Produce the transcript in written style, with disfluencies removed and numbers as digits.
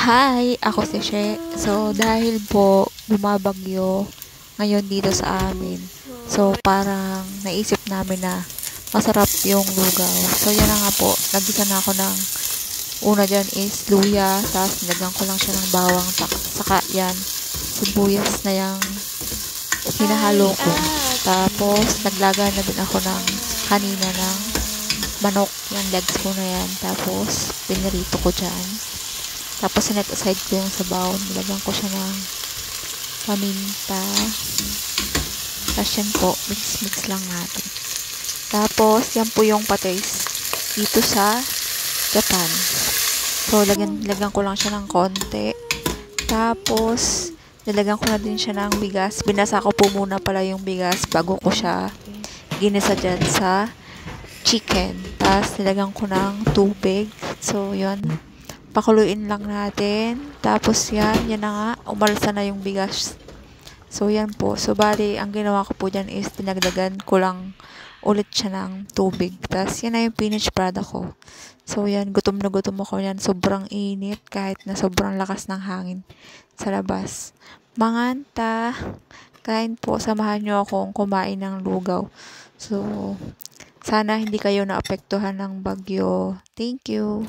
Hi, ako si She. So, dahil po bumabagyo ngayon dito sa amin. So, parang naisip namin na masarap yung lugaw. So, yan na nga po. Nagisa na ako ng una dyan is luya. Tapos, nilagyan ko lang siya ng bawang. Saka yan, sibuyas na yung hinahalo ko. Tapos, naglaga na din ako ng kanina ng manok. Yung legs ko na yan. Tapos, pinirito ko dyan. Tapos, sinet aside ko yung sabaw. Nilagyan ko siya ng paminta. Tapos, yan po. Mix-mix lang natin. Tapos, yan po yung patis dito sa Japan. So, lagyan ko lang siya ng konti. Tapos, nilagyan ko na din siya ng bigas. Binasa ko po muna pala yung bigas bago ko siya ginisa dyan sa chicken. Tapos, nilagyan ko ng tubig. So, yun. Pakuluin lang natin. Tapos yan na nga, umalsa na yung bigas. So yan po. So bali, ang ginawa ko po dyan is pinagdagan ko lang ulit siya ng tubig. Tapos yan na yung finished product ko. So yan, gutom na gutom ako yan. Sobrang init kahit na sobrang lakas ng hangin sa labas. Manganta, kain po, samahan nyo akong kumain ng lugaw. So, sana hindi kayo naapektuhan ng bagyo. Thank you.